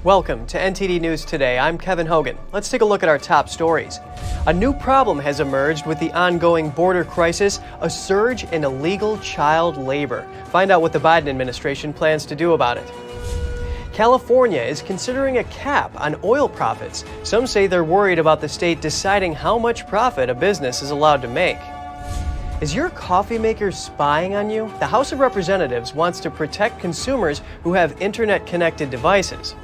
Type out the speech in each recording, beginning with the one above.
Welcome to NTD News Today. I'm Kevin Hogan. Let's take a look at our top stories. A new problem has emerged with the ongoing border crisis, a surge in illegal child labor. Find out what the Biden administration plans to do about it. California is considering a cap on oil profits. Some say they're worried about the state deciding how much profit a business is allowed to make. Is your coffee maker spying on you? The House of Representatives wants to protect consumers who have internet-connected devices.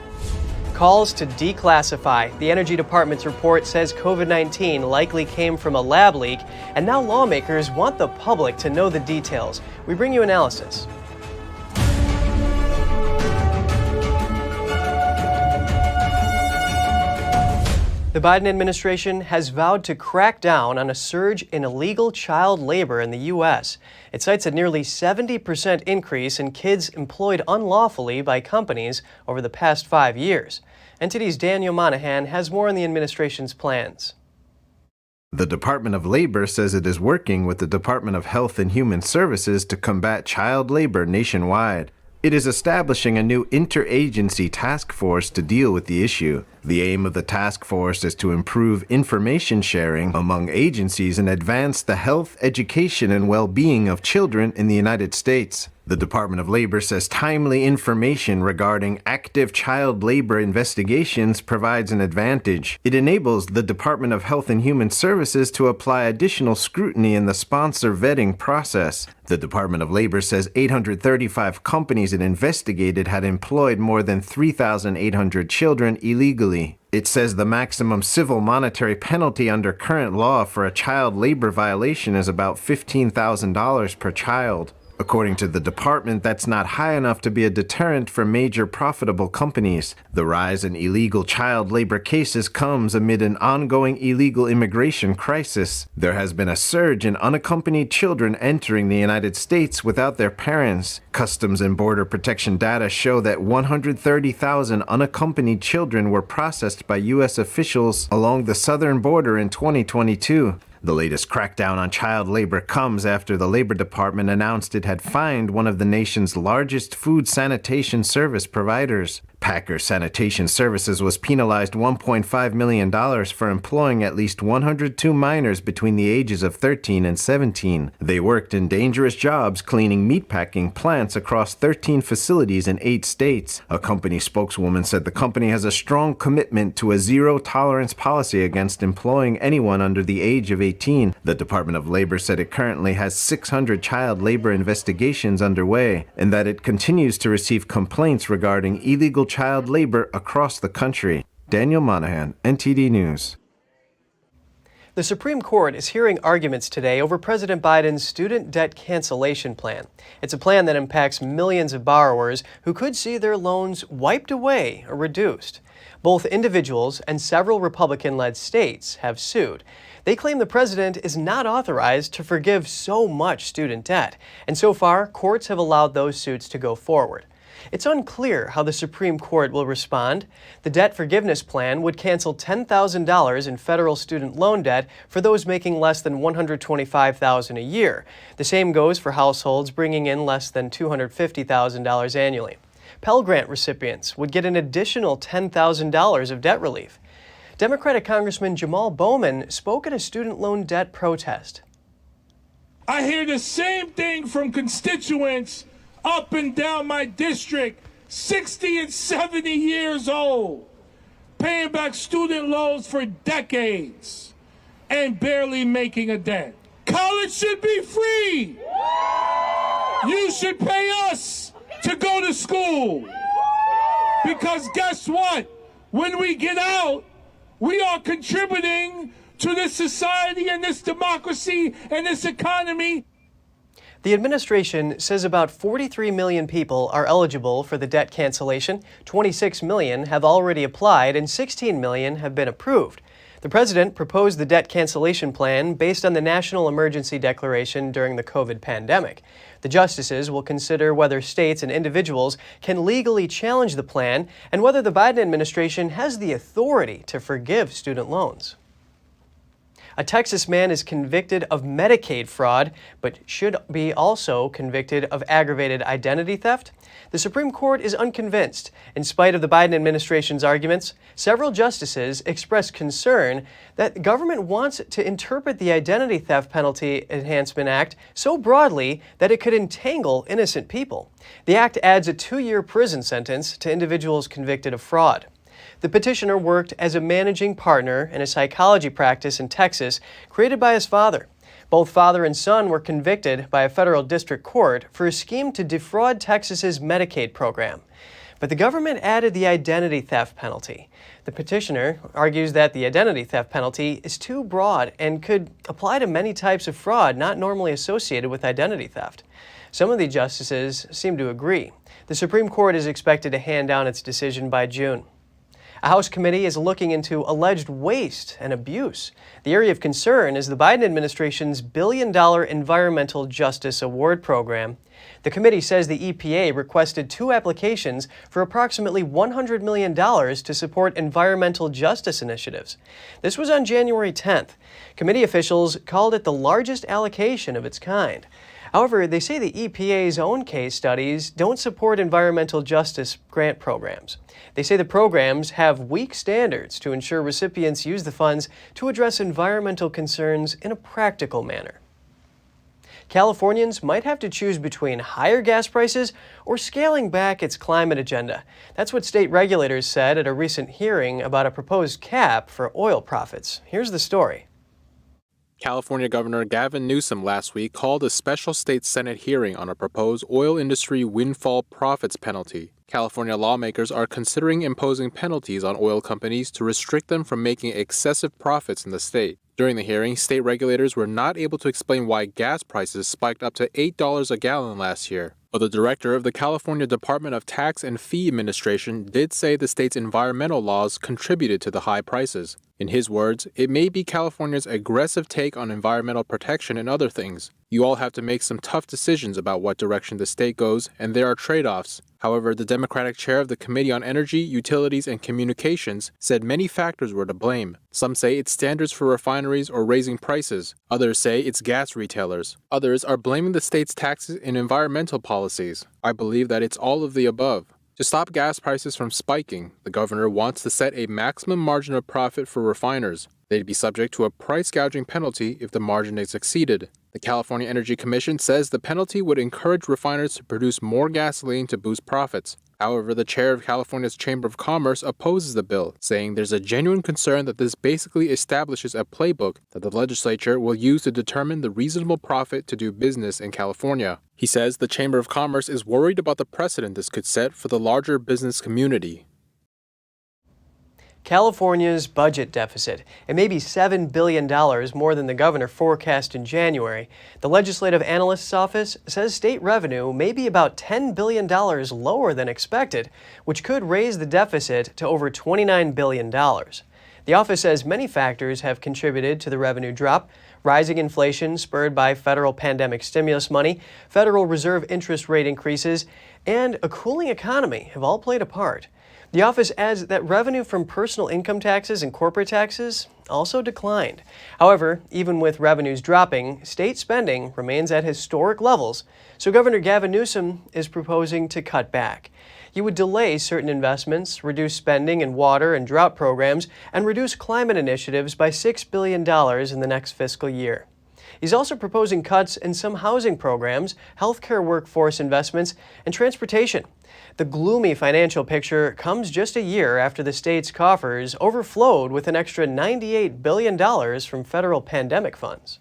Calls to declassify. The Energy Department's report says COVID-19 likely came from a lab leak, and now lawmakers want the public to know the details. We bring you analysis. The Biden administration has vowed to crack down on a surge in illegal child labor in the U.S. It cites a nearly 70% increase in kids employed unlawfully by companies over the past 5 years. NTD's Daniel Monahan has more on the administration's plans. The Department of Labor says it is working with the Department of Health and Human Services to combat child labor nationwide. It is establishing a new interagency task force to deal with the issue. The aim of the task force is to improve information sharing among agencies and advance the health, education, and well-being of children in the United States. The Department of Labor says timely information regarding active child labor investigations provides an advantage. It enables the Department of Health and Human Services to apply additional scrutiny in the sponsor vetting process. The Department of Labor says 835 companies it investigated had employed more than 3,800 children illegally. It says the maximum civil monetary penalty under current law for a child labor violation is about $15,000 per child. According to the department, that's not high enough to be a deterrent for major profitable companies. The rise in illegal child labor cases comes amid an ongoing illegal immigration crisis. There has been a surge in unaccompanied children entering the United States without their parents. Customs and Border Protection data show that 130,000 unaccompanied children were processed by U.S. officials along the southern border in 2022. The latest crackdown on child labor comes after the Labor Department announced it had fined one of the nation's largest food sanitation service providers. Packer Sanitation Services was penalized $1.5 million for employing at least 102 minors between the ages of 13 and 17. They worked in dangerous jobs cleaning meatpacking plants across 13 facilities in 8 states. A company spokeswoman said the company has a strong commitment to a zero-tolerance policy against employing anyone under the age of 18. The Department of Labor said it currently has 600 child labor investigations underway, and that it continues to receive complaints regarding illegal child labor across the country. Daniel Monahan, NTD News. The Supreme Court is hearing arguments today over President Biden's student debt cancellation plan. It's a plan that impacts millions of borrowers who could see their loans wiped away or reduced. Both individuals and several Republican-led states have sued. They claim the president is not authorized to forgive so much student debt, and so far, courts have allowed those suits to go forward. It's unclear how the Supreme Court will respond. The debt forgiveness plan would cancel $10,000 in federal student loan debt for those making less than $125,000 a year. The same goes for households bringing in less than $250,000 annually. Pell Grant recipients would get an additional $10,000 of debt relief. Democratic Congressman Jamal Bowman spoke at a student loan debt protest. I hear the same thing from constituents up and down my district, 60 and 70 years old, paying back student loans for decades and barely making a dent. College should be free. You should pay us to go to school. Because guess what? When we get out, we are contributing to this society and this democracy and this economy. The administration says about 43 million people are eligible for the debt cancellation. 26 million have already applied and 16 million have been approved. The president proposed the debt cancellation plan based on the national emergency declaration during the COVID pandemic. The justices will consider whether states and individuals can legally challenge the plan and whether the Biden administration has the authority to forgive student loans. A Texas man is convicted of Medicaid fraud, but should be also convicted of aggravated identity theft. The Supreme Court is unconvinced. In spite of the Biden administration's arguments, several justices expressed concern that the government wants to interpret the Identity Theft Penalty Enhancement Act so broadly that it could entangle innocent people. The act adds a 2-year prison sentence to individuals convicted of fraud. The petitioner worked as a managing partner in a psychology practice in Texas created by his father. Both father and son were convicted by a federal district court for a scheme to defraud Texas's Medicaid program. But the government added the identity theft penalty. The petitioner argues that the identity theft penalty is too broad and could apply to many types of fraud not normally associated with identity theft. Some of the justices seem to agree. The Supreme Court is expected to hand down its decision by June. A House committee is looking into alleged waste and abuse. The area of concern is the Biden administration's billion-dollar Environmental Justice Award program. The committee says the EPA requested 2 applications for approximately $100 million to support environmental justice initiatives. This was on January 10th. Committee officials called it the largest allocation of its kind. However, they say the EPA's own case studies don't support environmental justice grant programs. They say the programs have weak standards to ensure recipients use the funds to address environmental concerns in a practical manner. Californians might have to choose between higher gas prices or scaling back its climate agenda. That's what state regulators said at a recent hearing about a proposed cap for oil profits. Here's the story. California Governor Gavin Newsom last week called a special state Senate hearing on a proposed oil industry windfall profits penalty. California lawmakers are considering imposing penalties on oil companies to restrict them from making excessive profits in the state. During the hearing, state regulators were not able to explain why gas prices spiked up to $8 a gallon last year. But the director of the California Department of Tax and Fee Administration did say the state's environmental laws contributed to the high prices. In his words, it may be California's aggressive take on environmental protection and other things. You all have to make some tough decisions about what direction the state goes, and there are trade-offs. However, the Democratic chair of the Committee on Energy, Utilities, and Communications said many factors were to blame. Some say it's standards for refineries or raising prices. Others say it's gas retailers. Others are blaming the state's taxes and environmental policies. I believe that it's all of the above. To stop gas prices from spiking, the governor wants to set a maximum margin of profit for refiners. They'd be subject to a price gouging penalty if the margin is exceeded. The California Energy Commission says the penalty would encourage refiners to produce more gasoline to boost profits. However, the chair of California's Chamber of Commerce opposes the bill, saying there's a genuine concern that this basically establishes a playbook that the legislature will use to determine the reasonable profit to do business in California. He says the Chamber of Commerce is worried about the precedent this could set for the larger business community. California's budget deficit. It may be $7 billion more than the governor forecast in January. The Legislative Analyst's Office says state revenue may be about $10 billion lower than expected, which could raise the deficit to over $29 billion. The office says many factors have contributed to the revenue drop. Rising inflation spurred by federal pandemic stimulus money, Federal Reserve interest rate increases, and a cooling economy have all played a part. The office adds that revenue from personal income taxes and corporate taxes also declined. However, even with revenues dropping, state spending remains at historic levels, so Governor Gavin Newsom is proposing to cut back. He would delay certain investments, reduce spending in water and drought programs, and reduce climate initiatives by $6 billion in the next fiscal year. He's also proposing cuts in some housing programs, healthcare workforce investments, and transportation. The gloomy financial picture comes just a year after the state's coffers overflowed with an extra $98 billion from federal pandemic funds.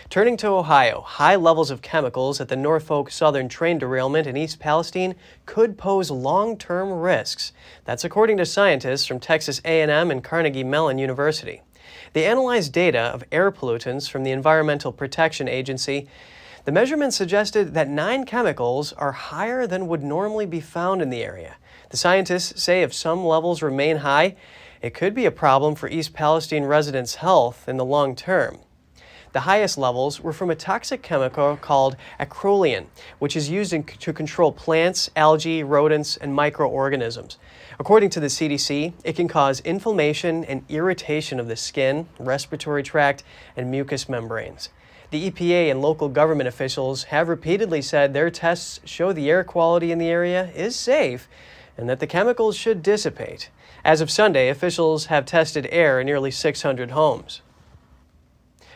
Turning to Ohio, high levels of chemicals at the Norfolk Southern train derailment in East Palestine could pose long-term risks. That's according to scientists from Texas A&M and Carnegie Mellon University. They analyzed data of air pollutants from the Environmental Protection Agency. The measurements suggested that 9 chemicals are higher than would normally be found in the area. The scientists say if some levels remain high, it could be a problem for East Palestine residents' health in the long term. The highest levels were from a toxic chemical called acrolein, which is used to control plants, algae, rodents, and microorganisms. According to the CDC, it can cause inflammation and irritation of the skin, respiratory tract, and mucous membranes. The EPA and local government officials have repeatedly said their tests show the air quality in the area is safe and that the chemicals should dissipate. As of Sunday, officials have tested air in nearly 600 homes.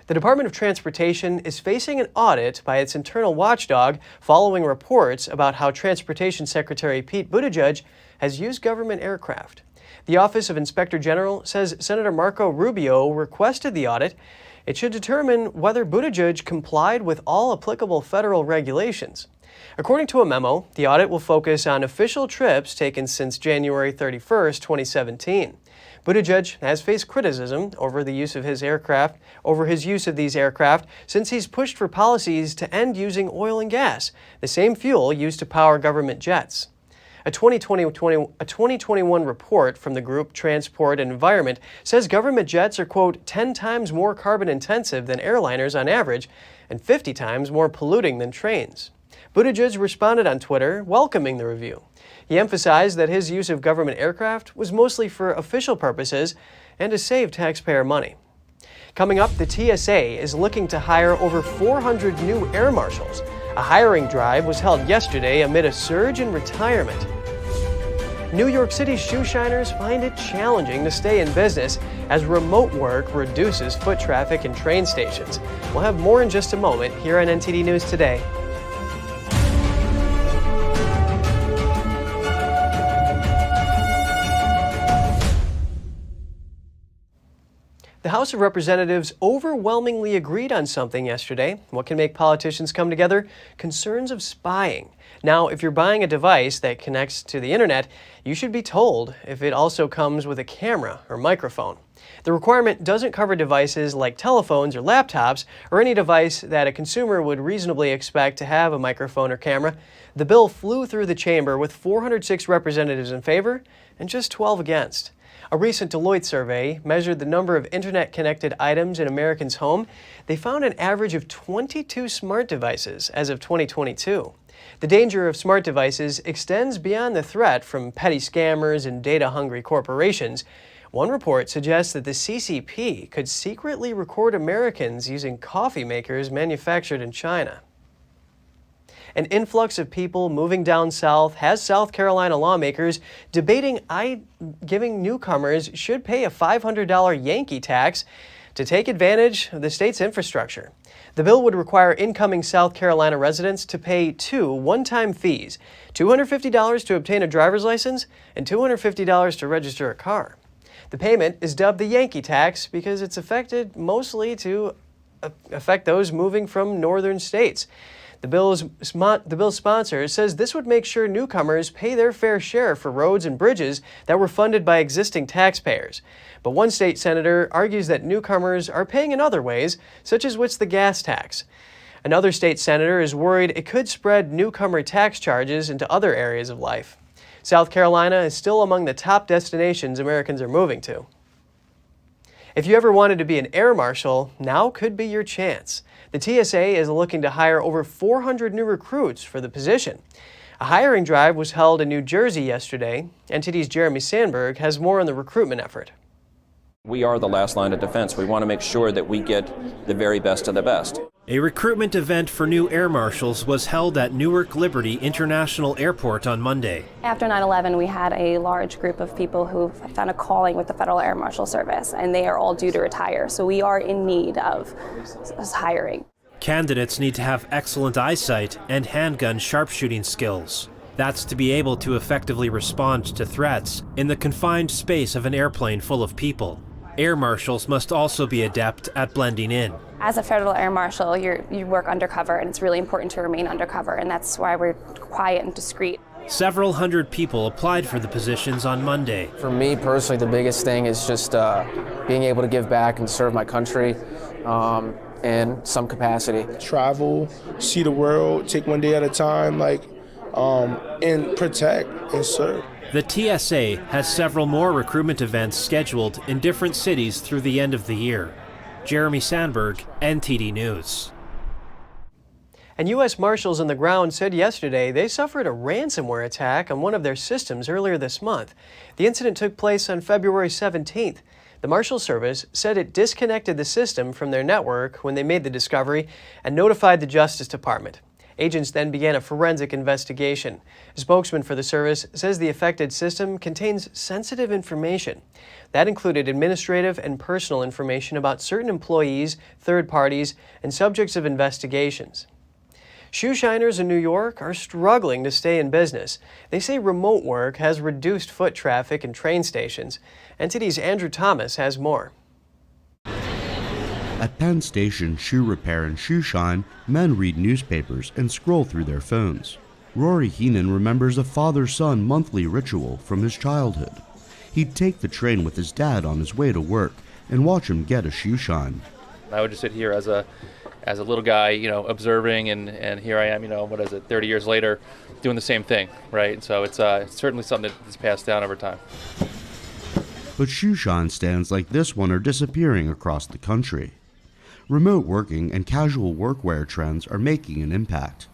The Department of Transportation is facing an audit by its internal watchdog following reports about how Transportation Secretary Pete Buttigieg has used government aircraft. The Office of Inspector General says Senator Marco Rubio requested the audit. It should determine whether Buttigieg complied with all applicable federal regulations. According to a memo, the audit will focus on official trips taken since January 31, 2017. Buttigieg has faced criticism over his use of these aircraft since he's pushed for policies to end using oil and gas, the same fuel used to power government jets. A 2021 report from the group Transport and Environment says government jets are, quote, 10 times more carbon intensive than airliners on average and 50 times more polluting than trains. Buttigieg responded on Twitter, welcoming the review. He emphasized that his use of government aircraft was mostly for official purposes and to save taxpayer money. Coming up, the TSA is looking to hire over 400 new air marshals. A hiring drive was held yesterday amid a surge in retirement. New York City shoe shiners find it challenging to stay in business as remote work reduces foot traffic in train stations. We'll have more in just a moment here on NTD News Today. The House of Representatives overwhelmingly agreed on something yesterday. What can make politicians come together? Concerns of spying. Now, if you're buying a device that connects to the internet, you should be told if it also comes with a camera or microphone. The requirement doesn't cover devices like telephones or laptops or any device that a consumer would reasonably expect to have a microphone or camera. The bill flew through the chamber with 406 representatives in favor and just 12 against. A recent Deloitte survey measured the number of internet-connected items in Americans' home. They found an average of 22 smart devices as of 2022. The danger of smart devices extends beyond the threat from petty scammers and data-hungry corporations. One report suggests that the CCP could secretly record Americans using coffee makers manufactured in China. An influx of people moving down south has South Carolina lawmakers debating giving newcomers should pay a $500 Yankee tax to take advantage of the state's infrastructure. The bill would require incoming South Carolina residents to pay two one-time fees, $250 to obtain a driver's license and $250 to register a car. The payment is dubbed the Yankee tax because it's affected mostly to affect those moving from northern states. The bill's sponsor says this would make sure newcomers pay their fair share for roads and bridges that were funded by existing taxpayers. But one state senator argues that newcomers are paying in other ways, such as with the gas tax. Another state senator is worried it could spread newcomer tax charges into other areas of life. South Carolina is still among the top destinations Americans are moving to. If you ever wanted to be an air marshal, now could be your chance. The TSA is looking to hire over 400 new recruits for the position. A hiring drive was held in New Jersey yesterday. NTD's Jeremy Sandberg has more on the recruitment effort. We are the last line of defense. We want to make sure that we get the very best of the best. A recruitment event for new air marshals was held at Newark Liberty International Airport on Monday. After 9/11, we had a large group of people who found a calling with the Federal Air Marshal Service, and they are all due to retire. So we are in need of hiring. Candidates need to have excellent eyesight and handgun sharpshooting skills. That's to be able to effectively respond to threats in the confined space of an airplane full of people. Air marshals must also be adept at blending in. As a federal air marshal, you work undercover, and it's really important to remain undercover, and that's why we're quiet and discreet. Several hundred people applied for the positions on Monday. For me personally, the biggest thing is just being able to give back and serve my country in some capacity. Travel, see the world, take one day at a time, and protect and serve. The TSA has several more recruitment events scheduled in different cities through the end of the year. Jeremy Sandberg, NTD News. And U.S. Marshals on the ground said yesterday they suffered a ransomware attack on one of their systems earlier this month. The incident took place on February 17th. The Marshals Service said it disconnected the system from their network when they made the discovery and notified the Justice Department. Agents then began a forensic investigation. A spokesman for the service says the affected system contains sensitive information. That included administrative and personal information about certain employees, third parties, and subjects of investigations. Shoe shiners in New York are struggling to stay in business. They say remote work has reduced foot traffic in train stations. NTD's Andrew Thomas has more. At Penn Station Shoe Repair and Shoe Shine, men read newspapers and scroll through their phones. Rory Heenan remembers a father-son monthly ritual from his childhood. He'd take the train with his dad on his way to work and watch him get a shoe shine. I would just sit here as a little guy, observing, and here I am, 30 years later, doing the same thing, right? And so it's certainly something that's passed down over time. But shoe shine stands like this one are disappearing across the country. Remote working and casual workwear trends are making an impact.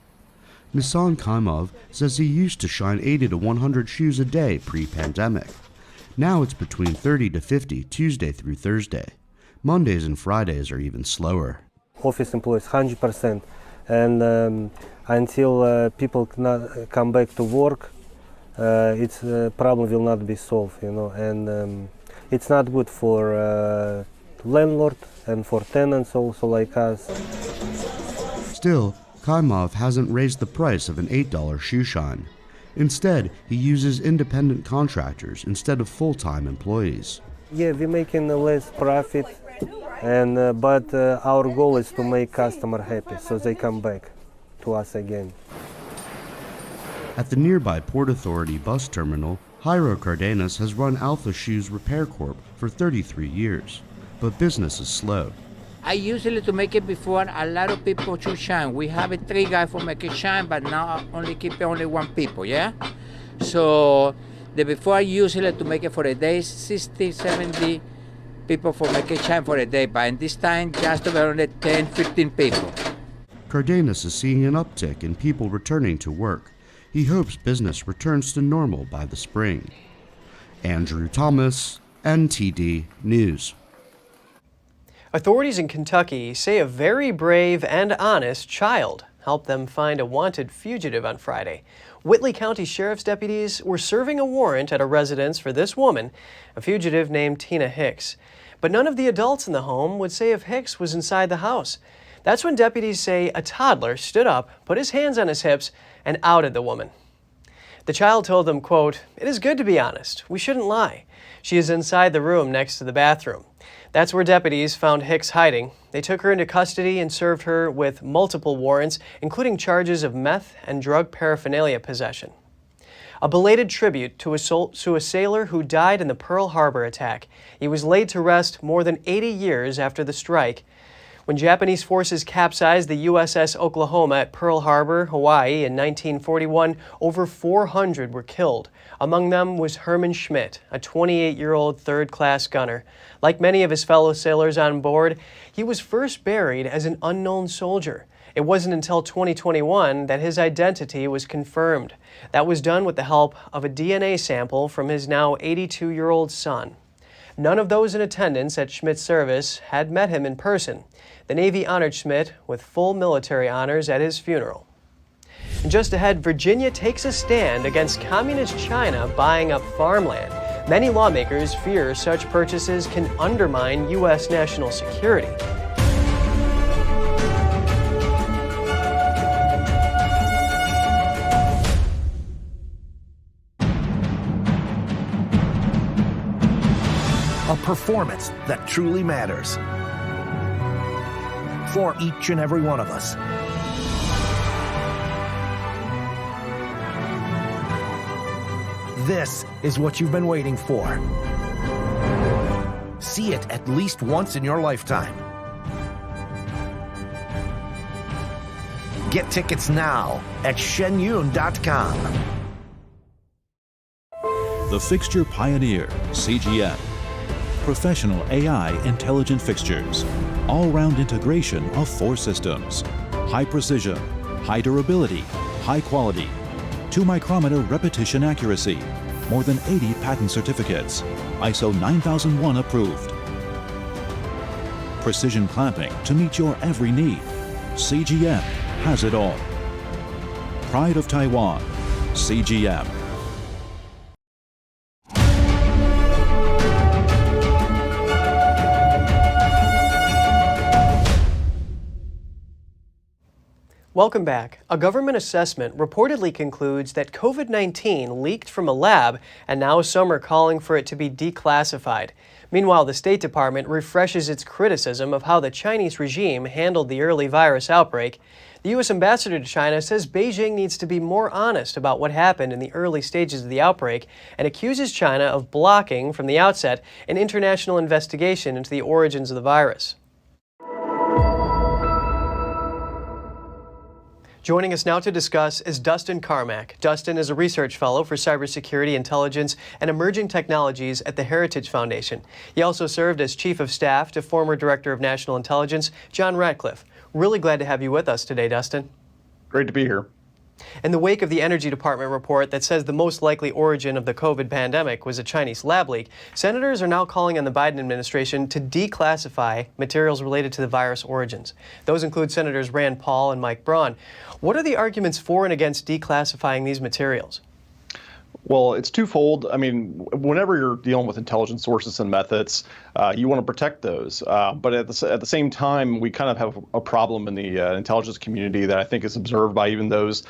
Nissan Kaimov says he used to shine 80 to 100 shoes a day pre-pandemic. Now it's between 30 to 50 Tuesday through Thursday. Mondays and Fridays are even slower. Office employees 100%, and until people come back to work, its problem will not be solved, and it's not good for landlord and for tenants also like us. Still, Kaimov hasn't raised the price of an $8 shoe shine. Instead, he uses independent contractors instead of full-time employees. Yeah, we're making less profit, and but our goal is to make customer happy so they come back to us again. At the nearby Port Authority bus terminal, Jairo Cardenas has run Alpha Shoes Repair Corp for 33 years, but business is slow. I usually to make it before a lot of people to shine. We have 3 guys for make it shine, but now keep only 1 people, yeah? So the before I usually to make it for a day, 60, 70 people for make it shine for a day, but in this time just about only 10, 15 people. Cardenas is seeing an uptick in people returning to work. He hopes business returns to normal by the spring. Andrew Thomas, NTD News. Authorities in Kentucky say a very brave and honest child helped them find a wanted fugitive on Friday. Whitley County Sheriff's deputies were serving a warrant at a residence for this woman, a fugitive named Tina Hicks. But none of the adults in the home would say if Hicks was inside the house. That's when deputies say a toddler stood up, put his hands on his hips, and outed the woman. The child told them, quote, "It is good to be honest. We shouldn't lie. She is inside the room next to the bathroom." That's where deputies found Hicks hiding. They took her into custody and served her with multiple warrants, including charges of meth and drug paraphernalia possession. A belated tribute to a sailor who died in the Pearl Harbor attack. He was laid to rest more than 80 years after the strike. When Japanese forces capsized the USS Oklahoma at Pearl Harbor, Hawaii in 1941, over 400 were killed. Among them was Herman Schmidt, a 28-year-old third-class gunner. Like many of his fellow sailors on board, he was first buried as an unknown soldier. It wasn't until 2021 that his identity was confirmed. That was done with the help of a DNA sample from his now 82-year-old son. None of those in attendance at Schmidt's service had met him in person. The Navy honored Schmidt with full military honors at his funeral. And just ahead, Virginia takes a stand against communist China buying up farmland. Many lawmakers fear such purchases can undermine U.S. national security. A performance that truly matters for each and every one of us. This is what you've been waiting for. See it at least once in your lifetime. Get tickets now at shenyun.com. The Fixture Pioneer, CGN. professional AI intelligent fixtures, all-round integration of 4 systems, high precision, high durability, high quality, 2-micrometer repetition accuracy, more than 80 patent certificates, ISO 9001 approved. Precision clamping to meet your every need. CGM has it all. Pride of Taiwan, CGM. Welcome back. A government assessment reportedly concludes that COVID-19 leaked from a lab, and now some are calling for it to be declassified. Meanwhile, the State Department refreshes its criticism of how the Chinese regime handled the early virus outbreak. The U.S. ambassador to China says Beijing needs to be more honest about what happened in the early stages of the outbreak and accuses China of blocking, from the outset, an international investigation into the origins of the virus. Joining us now to discuss is Dustin Carmack. Dustin is a research fellow for cybersecurity, intelligence, and emerging technologies at the Heritage Foundation. He also served as chief of staff to former director of national intelligence, John Ratcliffe. Really glad to have you with us today, Dustin. Great to be here. In the wake of the Energy Department report that says the most likely origin of the COVID pandemic was a Chinese lab leak, senators are now calling on the Biden administration to declassify materials related to the virus origins. Those include Senators Rand Paul and Mike Braun. What are the arguments for and against declassifying these materials? Well, it's twofold. I mean, whenever you're dealing with intelligence sources and methods, you want to protect those. But at the same time, we kind of have a problem in the intelligence community that I think is observed by even those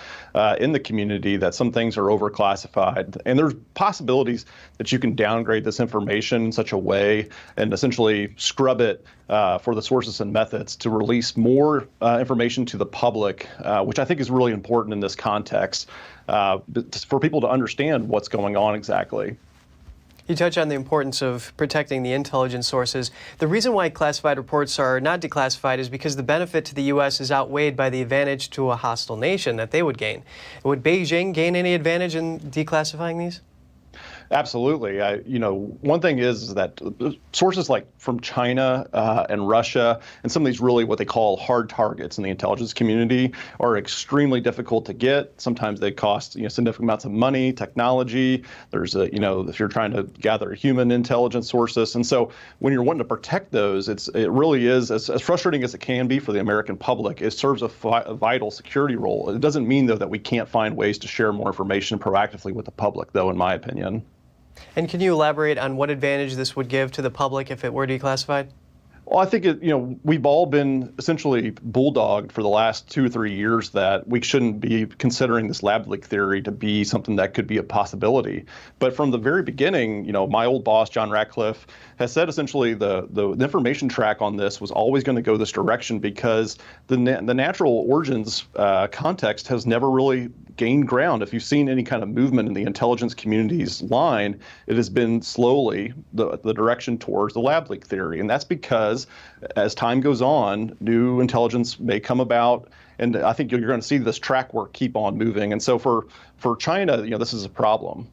in the community, that some things are overclassified. And there's possibilities that you can downgrade this information in such a way and essentially scrub it for the sources and methods to release more information to the public, which I think is really important in this context. For people to understand what's going on exactly. You touch on the importance of protecting the intelligence sources. The reason why classified reports are not declassified is because the benefit to the U.S. is outweighed by the advantage to a hostile nation that they would gain. Would Beijing gain any advantage in declassifying these? Absolutely. One thing is that sources like from China and Russia and some of these really what they call hard targets in the intelligence community are extremely difficult to get. Sometimes they cost significant amounts of money, technology. There's if you're trying to gather human intelligence sources, and so when you're wanting to protect those, it really is as frustrating as it can be for the American public. It serves a vital security role. It doesn't mean though that we can't find ways to share more information proactively with the public, though, in my opinion. And can you elaborate on what advantage this would give to the public if it were declassified? Well, I think we've all been essentially bulldogged for the last 2 or 3 years that we shouldn't be considering this lab leak theory to be something that could be a possibility. But from the very beginning, my old boss, John Ratcliffe, has said essentially the information track on this was always going to go this direction because the natural origins context has never really gained ground. If you've seen any kind of movement in the intelligence community's line, it has been slowly the direction towards the lab leak theory. And that's because as time goes on, new intelligence may come about. And I think you're going to see this track work keep on moving. And so for China, this is a problem.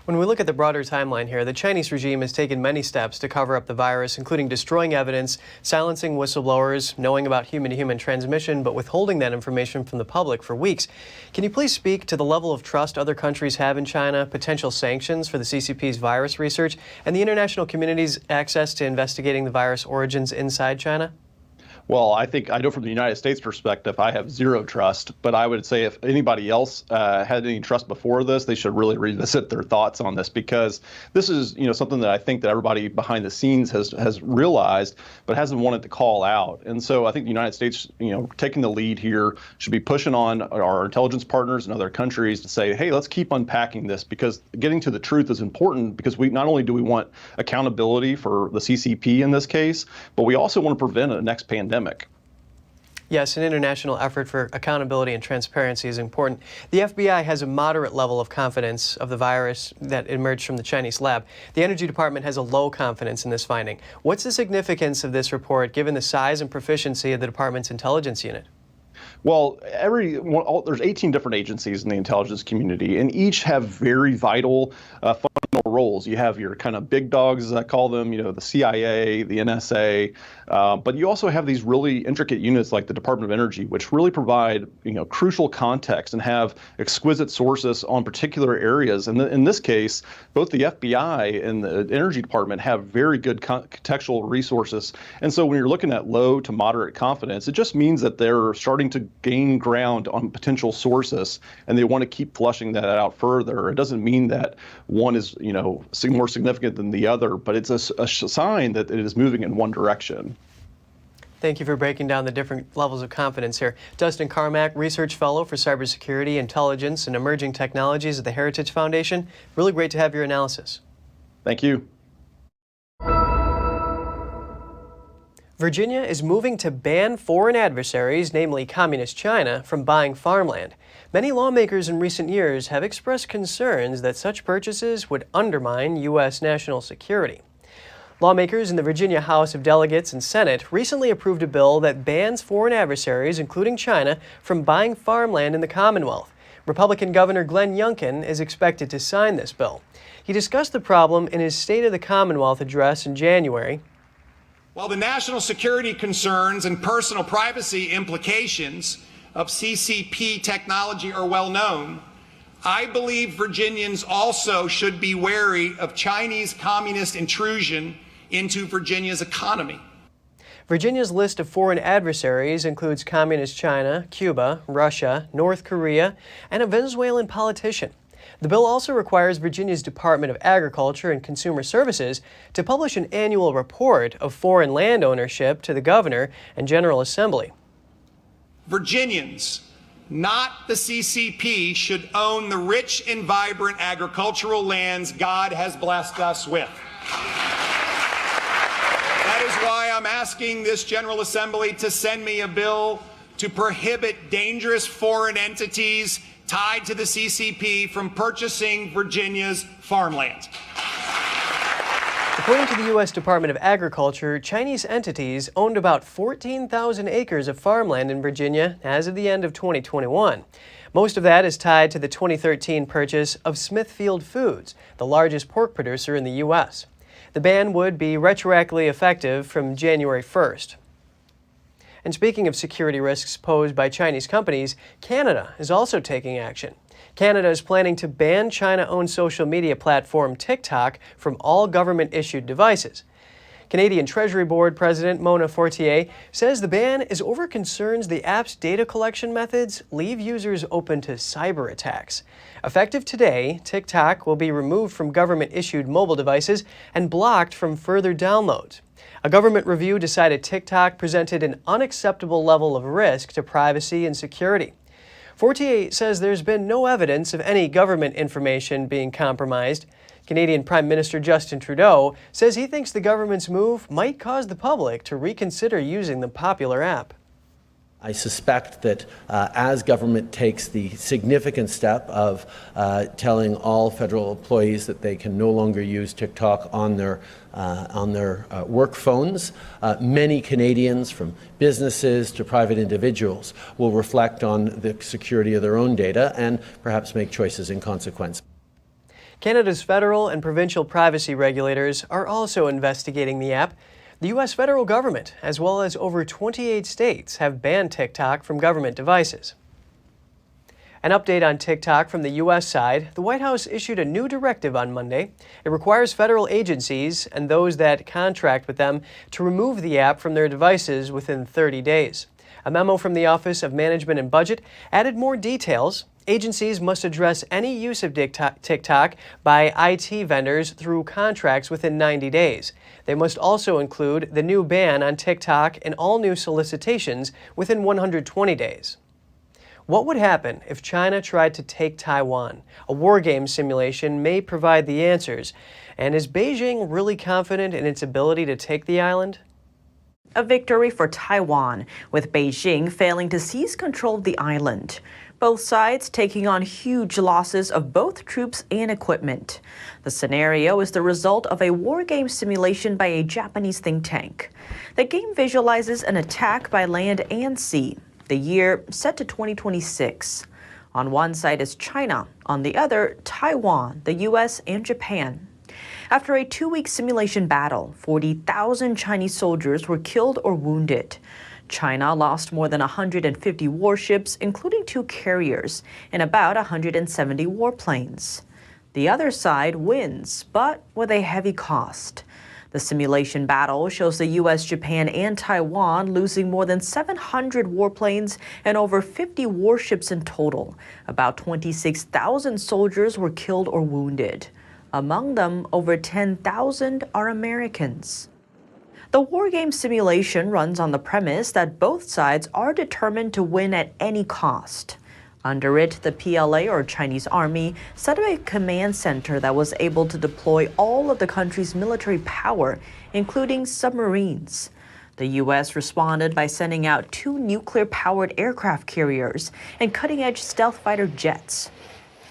When we look at the broader timeline here, the Chinese regime has taken many steps to cover up the virus, including destroying evidence, silencing whistleblowers, knowing about human-to-human transmission, but withholding that information from the public for weeks. Can you please speak to the level of trust other countries have in China, potential sanctions for the CCP's virus research, and the international community's access to investigating the virus origins inside China? Well, I know from the United States perspective, I have zero trust, but I would say if anybody else had any trust before this, they should really revisit their thoughts on this, because this is, something that I think that everybody behind the scenes has realized, but hasn't wanted to call out. And so I think the United States, taking the lead here, should be pushing on our intelligence partners and other countries to say, hey, let's keep unpacking this, because getting to the truth is important, because we not only do we want accountability for the CCP in this case, but we also want to prevent a next pandemic. Yes, an international effort for accountability and transparency is important. The FBI has a moderate level of confidence of the virus that emerged from the Chinese lab. The Energy Department has a low confidence in this finding. What's the significance of this report given the size and proficiency of the department's intelligence unit? Well, there's 18 different agencies in the intelligence community, and each have very vital fundamental roles. You have your kind of big dogs, as I call them, the CIA, the NSA, but you also have these really intricate units like the Department of Energy, which really provide, crucial context and have exquisite sources on particular areas. And in this case, both the FBI and the Energy Department have very good contextual resources. And so when you're looking at low to moderate confidence, it just means that they're starting to gain ground on potential sources, and they want to keep flushing that out further. It doesn't mean that one is, more significant than the other, but it's a sign that it is moving in one direction. Thank you for breaking down the different levels of confidence here. Dustin Carmack, Research Fellow for Cybersecurity, Intelligence, and Emerging Technologies at the Heritage Foundation. Really great to have your analysis. Thank you. Virginia is moving to ban foreign adversaries, namely Communist China, from buying farmland. Many lawmakers in recent years have expressed concerns that such purchases would undermine U.S. national security. Lawmakers in the Virginia House of Delegates and Senate recently approved a bill that bans foreign adversaries, including China, from buying farmland in the Commonwealth. Republican Governor Glenn Youngkin is expected to sign this bill. He discussed the problem in his State of the Commonwealth address in January. While the national security concerns and personal privacy implications of CCP technology are well known, I believe Virginians also should be wary of Chinese communist intrusion into Virginia's economy. Virginia's list of foreign adversaries includes Communist China, Cuba, Russia, North Korea, and a Venezuelan politician. The bill also requires Virginia's Department of Agriculture and Consumer Services to publish an annual report of foreign land ownership to the governor and General Assembly. Virginians, not the CCP, should own the rich and vibrant agricultural lands God has blessed us with. That is why I'm asking this General Assembly to send me a bill to prohibit dangerous foreign entities tied to the CCP from purchasing Virginia's farmland. According to the U.S. Department of Agriculture, Chinese entities owned about 14,000 acres of farmland in Virginia as of the end of 2021. Most of that is tied to the 2013 purchase of Smithfield Foods, the largest pork producer in the U.S. The ban would be retroactively effective from January 1st. And speaking of security risks posed by Chinese companies, Canada is also taking action. Canada is planning to ban China-owned social media platform TikTok from all government-issued devices. Canadian Treasury Board President Mona Fortier says the ban is over concerns the app's data collection methods leave users open to cyber attacks. Effective today, TikTok will be removed from government-issued mobile devices and blocked from further downloads. A government review decided TikTok presented an unacceptable level of risk to privacy and security. Fortier says there's been no evidence of any government information being compromised. Canadian Prime Minister Justin Trudeau says he thinks the government's move might cause the public to reconsider using the popular app. I suspect that as government takes the significant step of telling all federal employees that they can no longer use TikTok on their work phones, many Canadians, from businesses to private individuals, will reflect on the security of their own data and perhaps make choices in consequence. Canada's federal and provincial privacy regulators are also investigating the app. The U.S. federal government, as well as over 28 states, have banned TikTok from government devices. An update on TikTok from the U.S. side. The White House issued a new directive on Monday. It requires federal agencies and those that contract with them to remove the app from their devices within 30 days. A memo from the Office of Management and Budget added more details. Agencies must address any use of TikTok by IT vendors through contracts within 90 days. They must also include the new ban on TikTok in all new solicitations within 120 days. What would happen if China tried to take Taiwan? A war game simulation may provide the answers. And is Beijing really confident in its ability to take the island? A victory for Taiwan, with Beijing failing to seize control of the island. Both sides taking on huge losses of both troops and equipment. The scenario is the result of a war game simulation by a Japanese think tank. The game visualizes an attack by land and sea, the year set to 2026. On one side is China, on the other, Taiwan, the U.S., and Japan. After a 2-week simulation battle, 40,000 Chinese soldiers were killed or wounded. China lost more than 150 warships, including 2 carriers, and about 170 warplanes. The other side wins, but with a heavy cost. The simulation battle shows the U.S., Japan, and Taiwan losing more than 700 warplanes and over 50 warships in total. About 26,000 soldiers were killed or wounded. Among them, over 10,000 are Americans. The war game simulation runs on the premise that both sides are determined to win at any cost. Under it, the PLA, or Chinese Army, set up a command center that was able to deploy all of the country's military power, including submarines. The U.S. responded by sending out 2 nuclear-powered aircraft carriers and cutting-edge stealth fighter jets.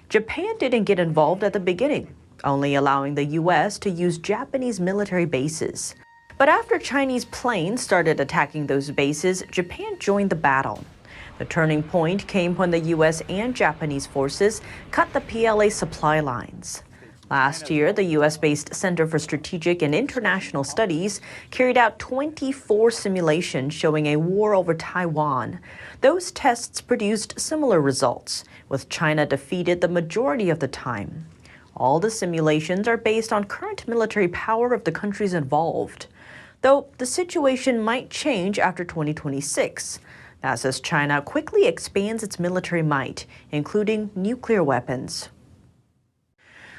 Japan didn't get involved at the beginning, only allowing the U.S. to use Japanese military bases. But after Chinese planes started attacking those bases, Japan joined the battle. The turning point came when the U.S. and Japanese forces cut the PLA supply lines. Last year, the U.S.-based Center for Strategic and International Studies carried out 24 simulations showing a war over Taiwan. Those tests produced similar results, with China defeated the majority of the time. All the simulations are based on current military power of the countries involved, though the situation might change after 2026. That's as China quickly expands its military might, including nuclear weapons.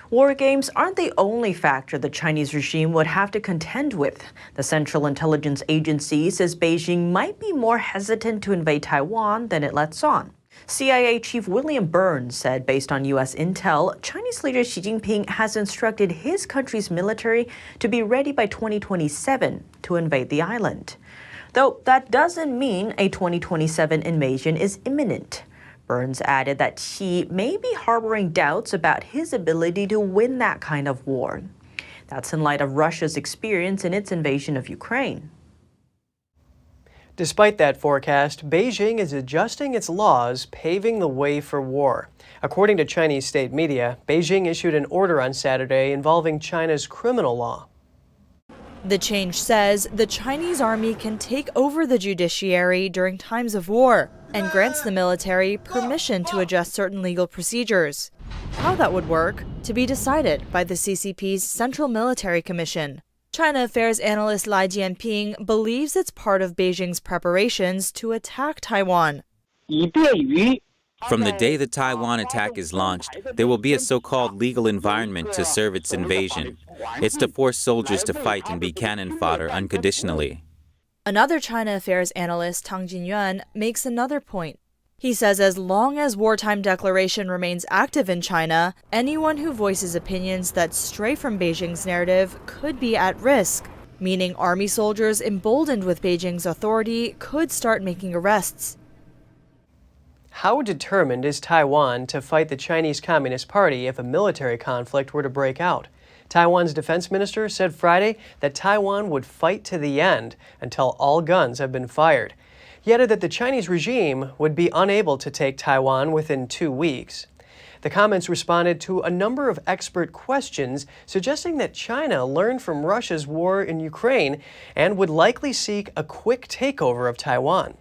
War games aren't the only factor the Chinese regime would have to contend with. The Central Intelligence Agency says Beijing might be more hesitant to invade Taiwan than it lets on. CIA Chief William Burns said, based on U.S. intel, Chinese leader Xi Jinping has instructed his country's military to be ready by 2027 to invade the island. Though that doesn't mean a 2027 invasion is imminent. Burns added that Xi may be harboring doubts about his ability to win that kind of war. That's in light of Russia's experience in its invasion of Ukraine. Despite that forecast, Beijing is adjusting its laws, paving the way for war. According to Chinese state media, Beijing issued an order on Saturday involving China's criminal law. The change says the Chinese army can take over the judiciary during times of war and grants the military permission to adjust certain legal procedures. How that would work, to be decided by the CCP's Central Military Commission. China affairs analyst Lai Jianping believes it's part of Beijing's preparations to attack Taiwan. From the day the Taiwan attack is launched, there will be a so-called legal environment to serve its invasion. It's to force soldiers to fight and be cannon fodder unconditionally. Another China affairs analyst, Tang Jinyuan, makes another point. He says as long as wartime declaration remains active in China, anyone who voices opinions that stray from Beijing's narrative could be at risk, meaning army soldiers emboldened with Beijing's authority could start making arrests. How determined is Taiwan to fight the Chinese Communist Party if a military conflict were to break out? Taiwan's defense minister said Friday that Taiwan would fight to the end until all guns have been fired. He added that the Chinese regime would be unable to take Taiwan within 2 weeks. The comments responded to a number of expert questions suggesting that China learned from Russia's war in Ukraine and would likely seek a quick takeover of Taiwan.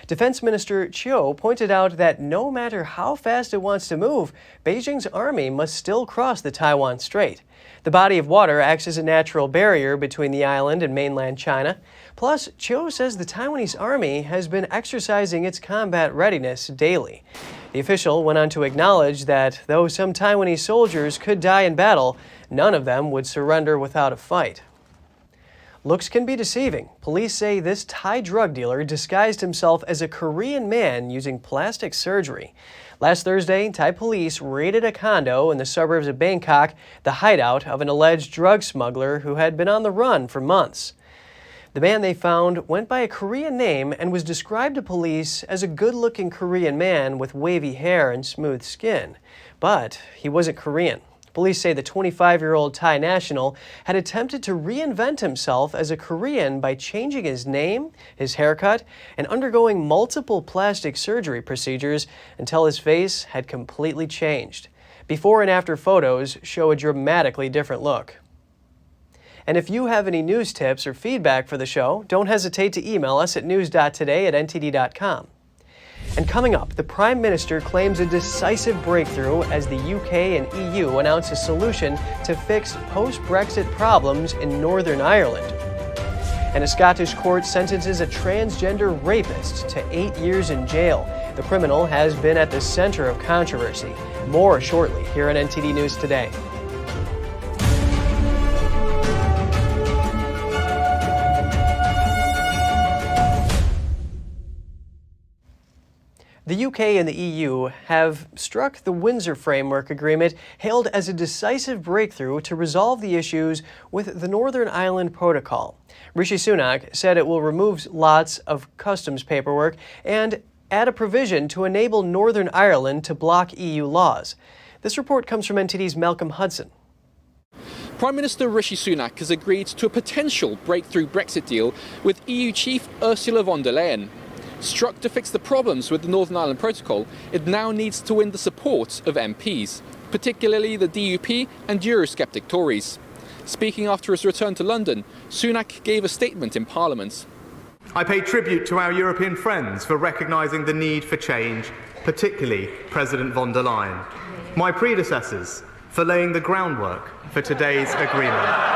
Defense Minister Chiu pointed out that no matter how fast it wants to move, Beijing's army must still cross the Taiwan Strait. The body of water acts as a natural barrier between the island and mainland China. Plus, Chiu says the Taiwanese army has been exercising its combat readiness daily. The official went on to acknowledge that though some Taiwanese soldiers could die in battle, none of them would surrender without a fight. Looks can be deceiving. Police say this Thai drug dealer disguised himself as a Korean man using plastic surgery. Last Thursday, Thai police raided a condo in the suburbs of Bangkok, the hideout of an alleged drug smuggler who had been on the run for months. The man they found went by a Korean name and was described to police as a good-looking Korean man with wavy hair and smooth skin. But he wasn't Korean. Police say the 25-year-old Thai national had attempted to reinvent himself as a Korean by changing his name, his haircut, and undergoing multiple plastic surgery procedures until his face had completely changed. Before and after photos show a dramatically different look. And if you have any news tips or feedback for the show, don't hesitate to email us at news.today@ntd.com. And coming up, the Prime Minister claims a decisive breakthrough as the UK and EU announce a solution to fix post-Brexit problems in Northern Ireland. And a Scottish court sentences a transgender rapist to 8 years in jail. The criminal has been at the center of controversy. More shortly here on NTD News Today. The UK and the EU have struck the Windsor Framework Agreement, hailed as a decisive breakthrough to resolve the issues with the Northern Ireland Protocol. Rishi Sunak said it will remove lots of customs paperwork and add a provision to enable Northern Ireland to block EU laws. This report comes from NTD's Malcolm Hudson. Prime Minister Rishi Sunak has agreed to a potential breakthrough Brexit deal with EU Chief Ursula von der Leyen. Struck to fix the problems with the Northern Ireland Protocol, it now needs to win the support of MPs, particularly the DUP and Eurosceptic Tories. Speaking after his return to London, Sunak gave a statement in Parliament. I pay tribute to our European friends for recognising the need for change, particularly President von der Leyen. My predecessors for laying the groundwork for today's agreement.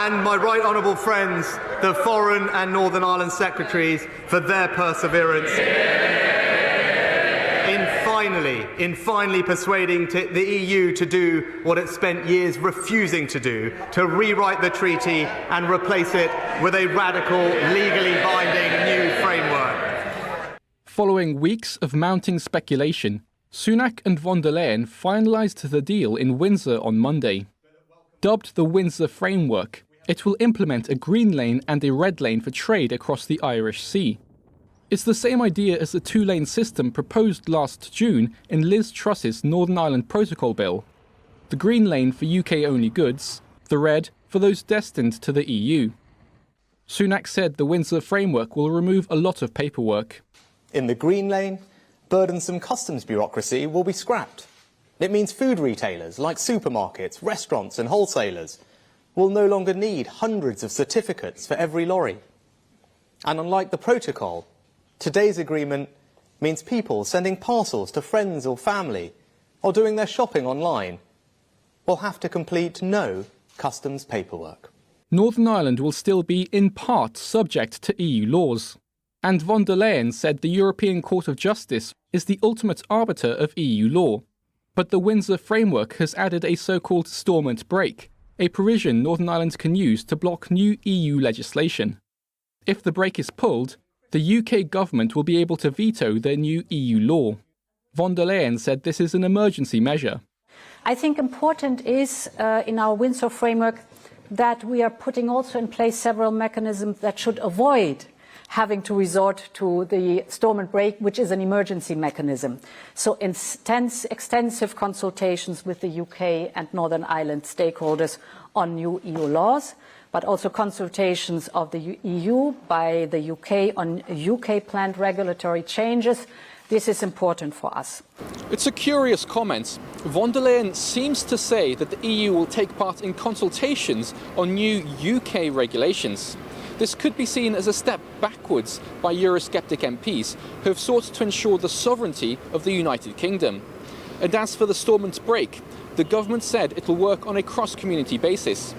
And my right honourable friends, the Foreign and Northern Ireland Secretaries, for their perseverance in finally persuading the EU to do what it spent years refusing to do, to rewrite the treaty and replace it with a radical, legally binding new framework. Following weeks of mounting speculation, Sunak and von der Leyen finalised the deal in Windsor on Monday. Dubbed the Windsor Framework, it will implement a green lane and a red lane for trade across the Irish Sea. It's the same idea as the two-lane system proposed last June in Liz Truss's Northern Ireland Protocol bill. The green lane for UK-only goods, the red for those destined to the EU. Sunak said the Windsor Framework will remove a lot of paperwork. In the green lane, burdensome customs bureaucracy will be scrapped. It means food retailers like supermarkets, restaurants and wholesalers will no longer need hundreds of certificates for every lorry. And unlike the protocol, today's agreement means people sending parcels to friends or family or doing their shopping online will have to complete no customs paperwork. Northern Ireland will still be in part subject to EU laws. And von der Leyen said the European Court of Justice is the ultimate arbiter of EU law. But the Windsor Framework has added a so-called stormont break, a provision Northern Ireland can use to block new EU legislation. If the break is pulled, the UK government will be able to veto their new EU law. Von der Leyen said this is an emergency measure. I think important is in our Windsor Framework that we are putting also in place several mechanisms that should avoid having to resort to the stormont break, which is an emergency mechanism. So extensive consultations with the UK and Northern Ireland stakeholders on new EU laws, but also consultations of the EU by the UK on UK planned regulatory changes. This is important for us. It's a curious comment. Von der Leyen seems to say that the EU will take part in consultations on new UK regulations. This could be seen as a step backwards by Eurosceptic MPs who have sought to ensure the sovereignty of the United Kingdom. And as for the stormont break, the government said it will work on a cross-community basis.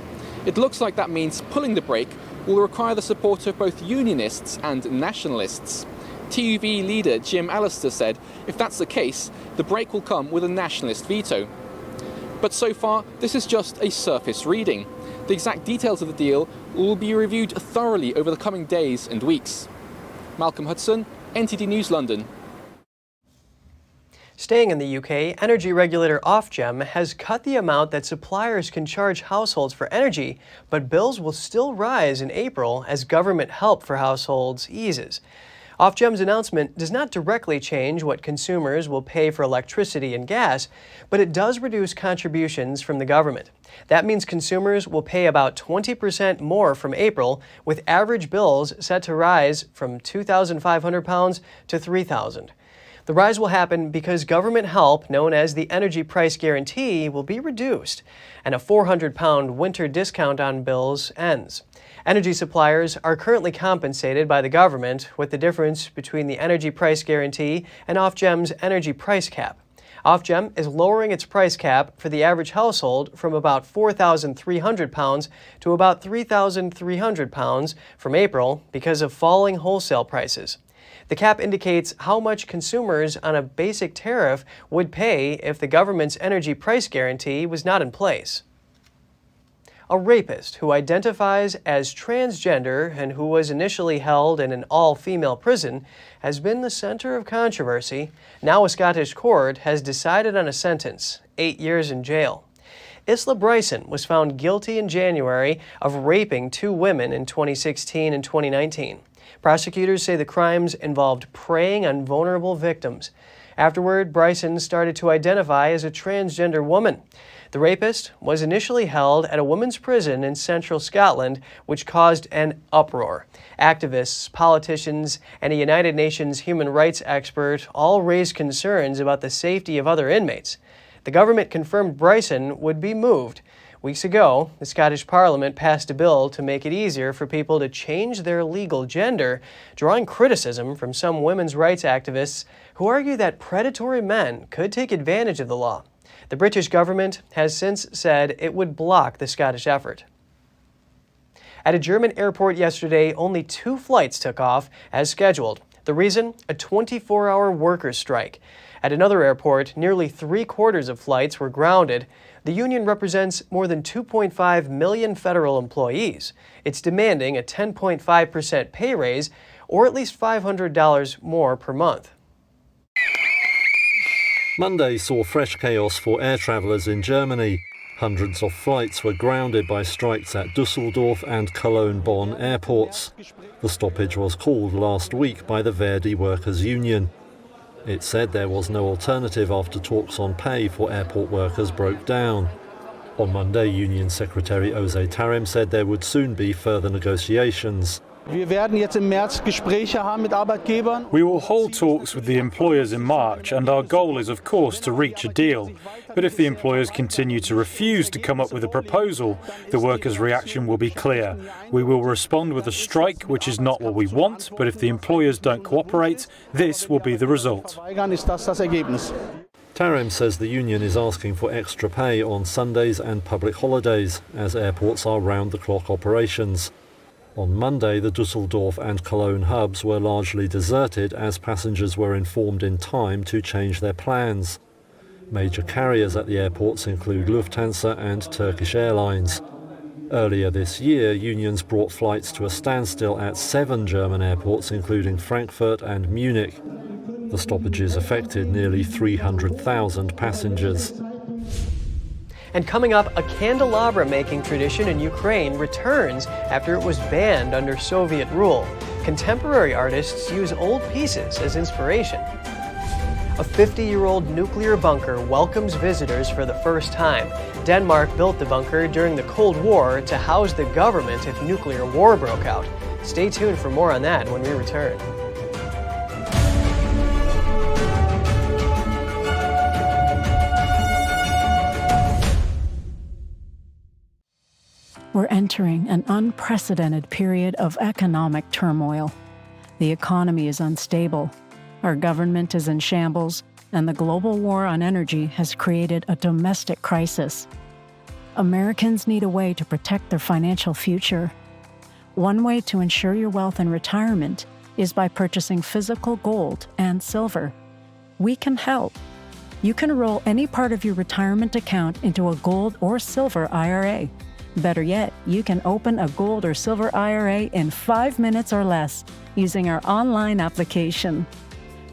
It looks like that means pulling the break will require the support of both unionists and nationalists. TUV leader Jim Allister said if that's the case, the break will come with a nationalist veto. But so far, this is just a surface reading. The exact details of the deal will be reviewed thoroughly over the coming days and weeks. Malcolm Hudson, NTD News London. Staying in the UK, energy regulator Ofgem has cut the amount that suppliers can charge households for energy, but bills will still rise in April as government help for households eases. Ofgem's announcement does not directly change what consumers will pay for electricity and gas, but it does reduce contributions from the government. That means consumers will pay about 20% more from April, with average bills set to rise from £2,500 to $3,000. The rise will happen because government help, known as the Energy Price Guarantee, will be reduced, and a £400 winter discount on bills ends. Energy suppliers are currently compensated by the government, with the difference between the Energy Price Guarantee and Ofgem's energy price cap. Ofgem is lowering its price cap for the average household from about £4,300 to about £3,300 from April because of falling wholesale prices. The cap indicates how much consumers on a basic tariff would pay if the government's energy price guarantee was not in place. A rapist who identifies as transgender and who was initially held in an all-female prison has been the center of controversy. Now a Scottish court has decided on a sentence, 8 years in jail. Isla Bryson was found guilty in January of raping 2 women in 2016 and 2019. Prosecutors say the crimes involved preying on vulnerable victims. Afterward, Bryson started to identify as a transgender woman. The rapist was initially held at a women's prison in central Scotland, which caused an uproar. Activists, politicians, and a United Nations human rights expert all raised concerns about the safety of other inmates. The government confirmed Bryson would be moved. Weeks ago, the Scottish Parliament passed a bill to make it easier for people to change their legal gender, drawing criticism from some women's rights activists who argue that predatory men could take advantage of the law. The British government has since said it would block the Scottish effort. At a German airport yesterday, only 2 flights took off as scheduled. The reason? A 24-hour workers' strike. At another airport, nearly 3/4 of flights were grounded. The union represents more than 2.5 million federal employees. It's demanding a 10.5% pay raise or at least $500 more per month. Monday saw fresh chaos for air travellers in Germany. Hundreds of flights were grounded by strikes at Düsseldorf and Cologne-Bonn airports. The stoppage was called last week by the Verdi Workers' Union. It said there was no alternative after talks on pay for airport workers broke down. On Monday, Union Secretary Ose Tarim said there would soon be further negotiations. We will hold talks with the employers in March, and our goal is, of course, to reach a deal. But if the employers continue to refuse to come up with a proposal, the workers' reaction will be clear. We will respond with a strike, which is not what we want, but if the employers don't cooperate, this will be the result. Tarim says the union is asking for extra pay on Sundays and public holidays, as airports are round-the-clock operations. On Monday, the Düsseldorf and Cologne hubs were largely deserted as passengers were informed in time to change their plans. Major carriers at the airports include Lufthansa and Turkish Airlines. Earlier this year, unions brought flights to a standstill at 7 German airports, including Frankfurt and Munich. The stoppages affected nearly 300,000 passengers. And coming up, a candelabra making tradition in Ukraine returns after it was banned under Soviet rule. Contemporary artists use old pieces as inspiration. A 50-year-old nuclear bunker welcomes visitors for the first time. Denmark built the bunker during the Cold War to house the government if nuclear war broke out. Stay tuned for more on that when we return. We're entering an unprecedented period of economic turmoil. The economy is unstable, our government is in shambles, and the global war on energy has created a domestic crisis. Americans need a way to protect their financial future. One way to ensure your wealth in retirement is by purchasing physical gold and silver. We can help. You can roll any part of your retirement account into a gold or silver IRA. Better yet, you can open a gold or silver IRA in 5 minutes or less using our online application.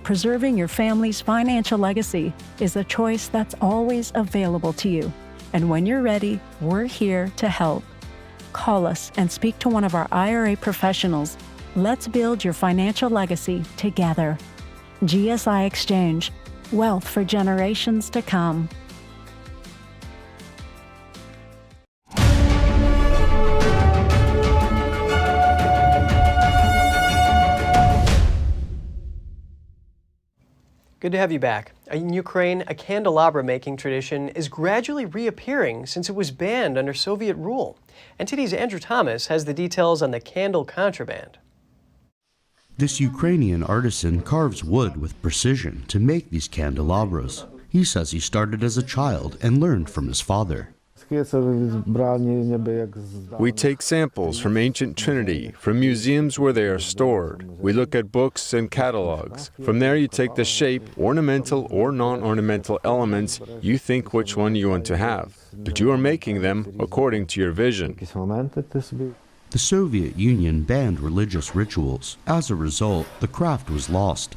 Preserving your family's financial legacy is a choice that's always available to you. And when you're ready, we're here to help. Call us and speak to one of our IRA professionals Let's build your financial legacy together. GSI Exchange, wealth for generations to come. Good to have you back. In Ukraine, a candelabra making tradition is gradually reappearing since it was banned under Soviet rule. NTD'S Andrew Thomas has the details on the candle contraband. This Ukrainian artisan carves wood with precision to make these candelabras. He says he started as a child and learned from his father. We take samples from ancient Trinity, from museums where they are stored. We look at books and catalogs. From there you take the shape, ornamental or non-ornamental elements, you think which one you want to have. But you are making them according to your vision. The Soviet Union banned religious rituals. As a result, the craft was lost.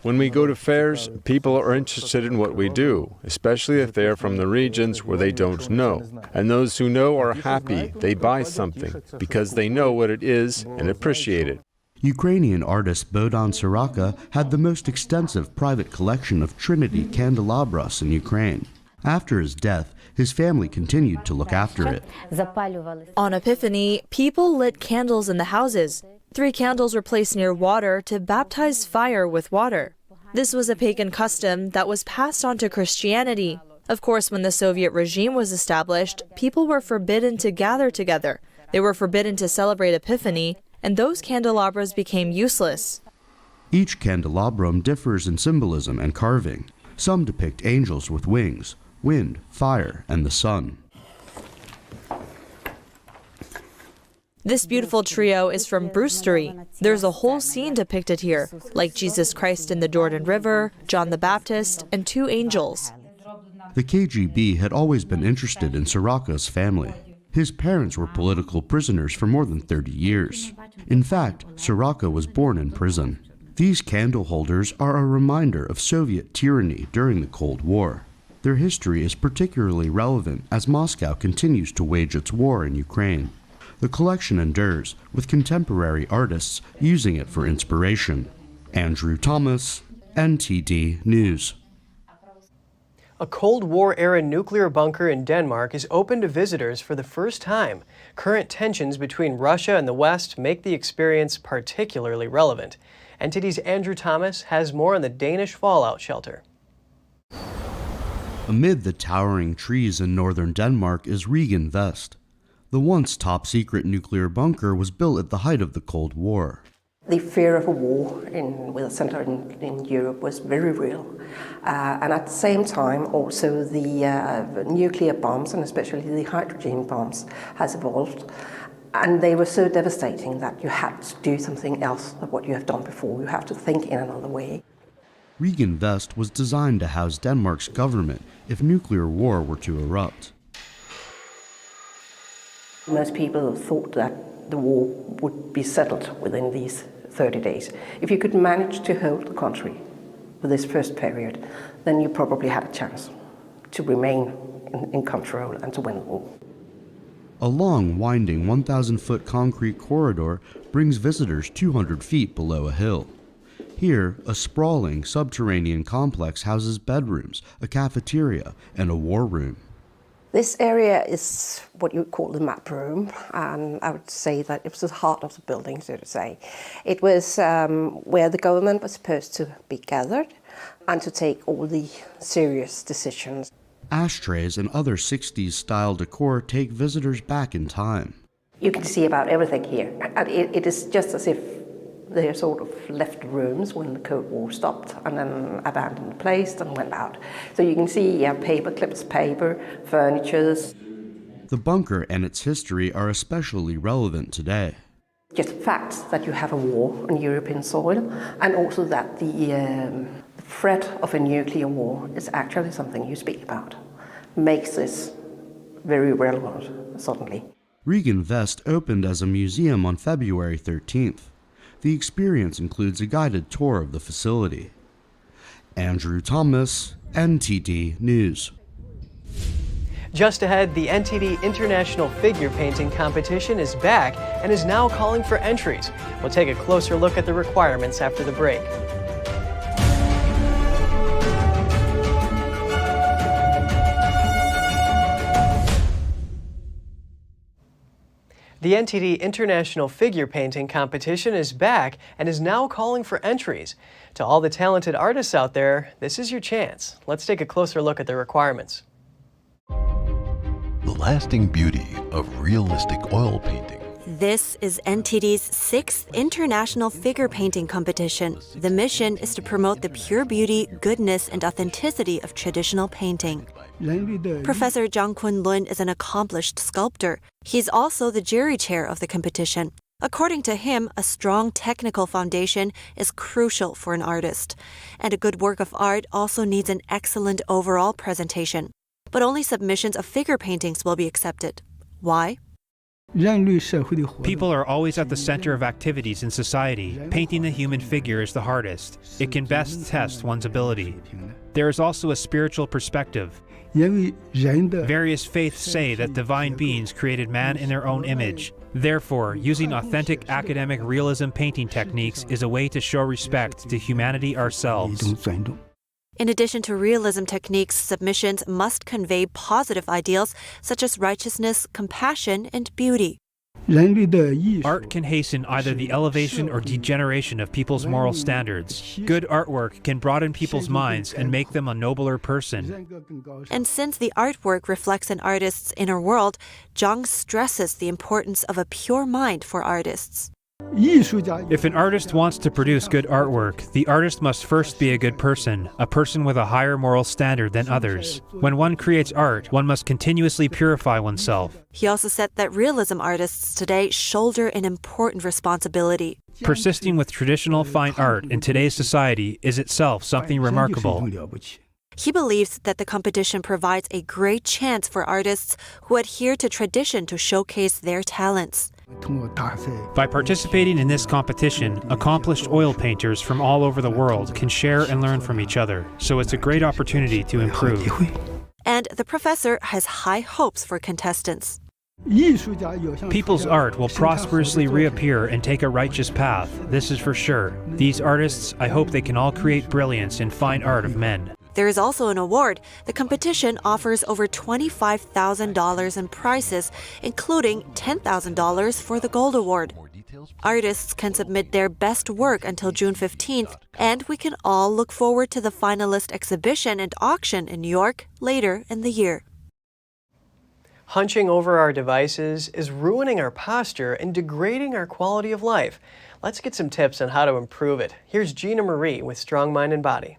When we go to fairs, people are interested in what we do, especially if they are from the regions where they don't know. And those who know are happy they buy something, because they know what it is and appreciate it. Ukrainian artist Bohdan Soroka had the most extensive private collection of Trinity candelabras in Ukraine. After his death, his family continued to look after it. On Epiphany, people lit candles in the houses. 3 candles were placed near water to baptize fire with water. This was a pagan custom that was passed on to Christianity. Of course, when the Soviet regime was established, people were forbidden to gather together. They were forbidden to celebrate Epiphany, and those candelabras became useless. Each candelabrum differs in symbolism and carving. Some depict angels with wings, wind, fire, and the sun. This beautiful trio is from Brewstery. There's a whole scene depicted here, like Jesus Christ in the Jordan River, John the Baptist, and 2 angels. The KGB had always been interested in Soroka's family. His parents were political prisoners for more than 30 years. In fact, Soroka was born in prison. These candle holders are a reminder of Soviet tyranny during the Cold War. Their history is particularly relevant as Moscow continues to wage its war in Ukraine. The collection endures, with contemporary artists using it for inspiration. Andrew Thomas, NTD News. A Cold War-era nuclear bunker in Denmark is open to visitors for the first time. Current tensions between Russia and the West make the experience particularly relevant. NTD's Andrew Thomas has more on the Danish fallout shelter. Amid the towering trees in northern Denmark is Regan Vest. The once top-secret nuclear bunker was built at the height of the Cold War. The fear of a war with a center in Europe was very real. And at the same time, also the nuclear bombs, and especially the hydrogen bombs, has evolved. And they were so devastating that you had to do something else than what you have done before. You have to think in another way. Regan Vest was designed to house Denmark's government if nuclear war were to erupt. Most people thought that the war would be settled within these 30 days. If you could manage to hold the country for this first period, then you probably had a chance to remain in control and to win the war. A long, winding 1,000-foot concrete corridor brings visitors 200 feet below a hill. Here, a sprawling subterranean complex houses bedrooms, a cafeteria, and a war room. This area is what you would call the map room, and I would say that it was the heart of the building, so to say. It was where the government was supposed to be gathered and to take all the serious decisions. Ashtrays and other 60s-style decor take visitors back in time. You can see about everything here, and it is just as if they sort of left rooms when the Cold War stopped and then abandoned the place and went out. So you can see paper clips, paper, furnitures. The bunker and its history are especially relevant today. Just the fact that you have a war on European soil, and also that the threat of a nuclear war is actually something you speak about, makes this very relevant suddenly. Regan Vest opened as a museum on February 13th. The experience includes a guided tour of the facility. Andrew Thomas, NTD News. Just ahead, the NTD International Figure Painting Competition is back and is now calling for entries. We'll take a closer look at the requirements after the break. The NTD International Figure Painting Competition is back and is now calling for entries. To all the talented artists out there, this is your chance. Let's take a closer look at the requirements. The lasting beauty of realistic oil painting. This is NTD's 6th International Figure Painting Competition. The mission is to promote the pure beauty, goodness, and authenticity of traditional painting. Professor Zhang Kunlun is an accomplished sculptor. He's also the jury chair of the competition. According to him, a strong technical foundation is crucial for an artist. And a good work of art also needs an excellent overall presentation. But only submissions of figure paintings will be accepted. Why? People are always at the center of activities in society. Painting the human figure is the hardest. It can best test one's ability. There is also a spiritual perspective. Various faiths say that divine beings created man in their own image. Therefore, using authentic academic realism painting techniques is a way to show respect to humanity ourselves. In addition to realism techniques, submissions must convey positive ideals such as righteousness, compassion, and beauty. Art can hasten either the elevation or degeneration of people's moral standards. Good artwork can broaden people's minds and make them a nobler person. And since the artwork reflects an artist's inner world, Zhang stresses the importance of a pure mind for artists. If an artist wants to produce good artwork, the artist must first be a good person, a person with a higher moral standard than others. When one creates art, one must continuously purify oneself. He also said that realism artists today shoulder an important responsibility. Persisting with traditional fine art in today's society is itself something remarkable. He believes that the competition provides a great chance for artists who adhere to tradition to showcase their talents. By participating in this competition, accomplished oil painters from all over the world can share and learn from each other, so it's a great opportunity to improve. And the professor has high hopes for contestants. People's art will prosperously reappear and take a righteous path, this is for sure. These artists, I hope they can all create brilliance in fine art of men. There is also an award. The competition offers over $25,000 in prizes, including $10,000 for the Gold Award. Artists can submit their best work until June 15th, and we can all look forward to the finalist exhibition and auction in New York later in the year. Hunching over our devices is ruining our posture and degrading our quality of life. Let's get some tips on how to improve it. Here's Gina Marie with Strong Mind and Body.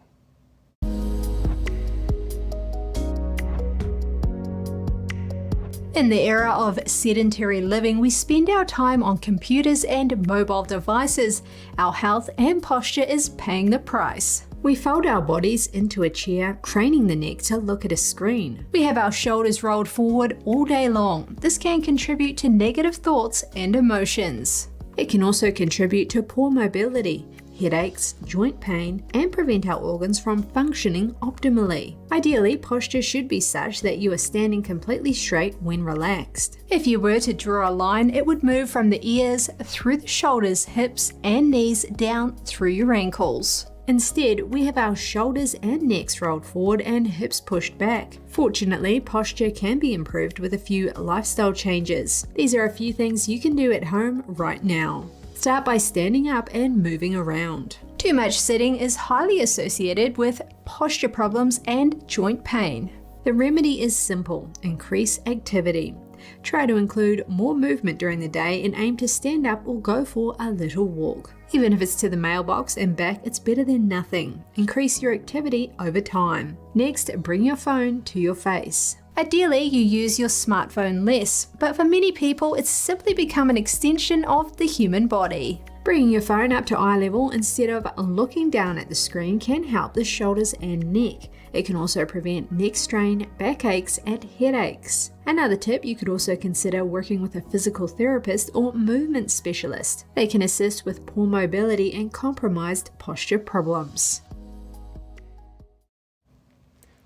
In the era of sedentary living, we spend our time on computers and mobile devices. Our health and posture is paying the price. We fold our bodies into a chair, craning the neck to look at a screen. We have our shoulders rolled forward all day long. This can contribute to negative thoughts and emotions. It can also contribute to poor mobility, headaches, joint pain, and prevent our organs from functioning optimally. Ideally, posture should be such that you are standing completely straight when relaxed. If you were to draw a line, it would move from the ears, through the shoulders, hips, and knees, down through your ankles. Instead, we have our shoulders and necks rolled forward and hips pushed back. Fortunately, posture can be improved with a few lifestyle changes. These are a few things you can do at home right now. Start by standing up and moving around. Too much sitting is highly associated with posture problems and joint pain. The remedy is simple: increase activity. Try to include more movement during the day and aim to stand up or go for a little walk. Even if it's to the mailbox and back, it's better than nothing. Increase your activity over time. Next, bring your phone to your face. Ideally, you use your smartphone less, but for many people, it's simply become an extension of the human body. Bringing your phone up to eye level instead of looking down at the screen can help the shoulders and neck. It can also prevent neck strain, backaches, and headaches. Another tip, you could also consider working with a physical therapist or movement specialist. They can assist with poor mobility and compromised posture problems.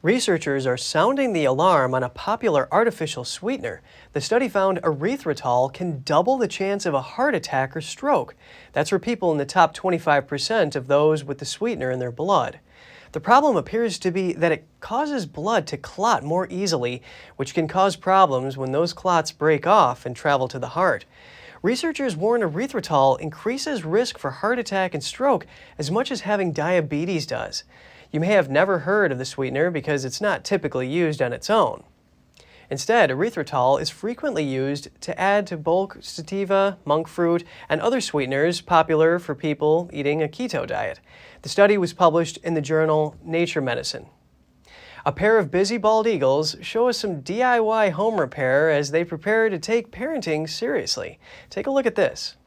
Researchers are sounding the alarm on a popular artificial sweetener. The study found erythritol can double the chance of a heart attack or stroke. That's for people in the top 25% of those with the sweetener in their blood. The problem appears to be that it causes blood to clot more easily, which can cause problems when those clots break off and travel to the heart. Researchers warn erythritol increases risk for heart attack and stroke as much as having diabetes does. You may have never heard of the sweetener because it's not typically used on its own. Instead, erythritol is frequently used to add to bulk sativa, monk fruit, and other sweeteners popular for people eating a keto diet. The study was published in the journal Nature Medicine. A pair of busy bald eagles show us some DIY home repair as they prepare to take parenting seriously. Take a look at this.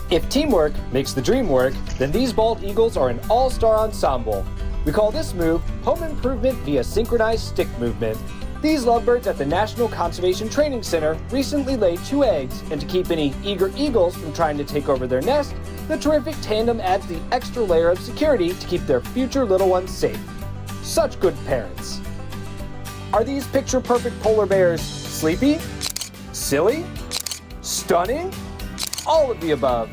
If teamwork makes the dream work, then these bald eagles are an all-star ensemble. We call this move home improvement via synchronized stick movement. These lovebirds at the National Conservation Training Center recently laid 2 eggs, and to keep any eager eagles from trying to take over their nest, the terrific tandem adds the extra layer of security to keep their future little ones safe. Such good parents. Are these picture-perfect polar bears sleepy? Silly? Stunning? All of the above.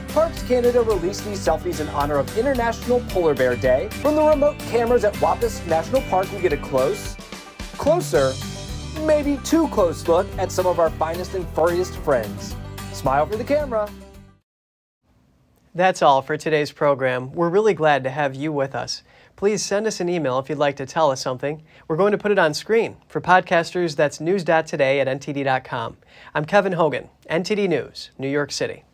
Parks Canada released these selfies in honor of International Polar Bear Day. From the remote cameras at Rapist National Park, we get a closer, maybe too close look at some of our finest and furriest friends. Smile for the camera. That's all for today's program. We're really glad to have you with us. Please send us an email if you'd like to tell us something. We're going to put it on screen. For podcasters, that's news.today@ntd.com. I'm Kevin Hogan, NTD News, New York City.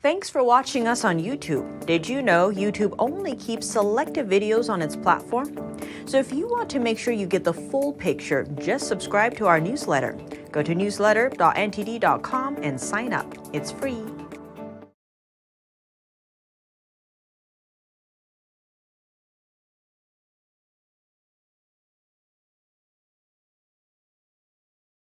Thanks for watching us on YouTube. Did you know YouTube only keeps selective videos on its platform? So if you want to make sure you get the full picture, just subscribe to our newsletter. Go to newsletter.ntd.com and sign up. It's free.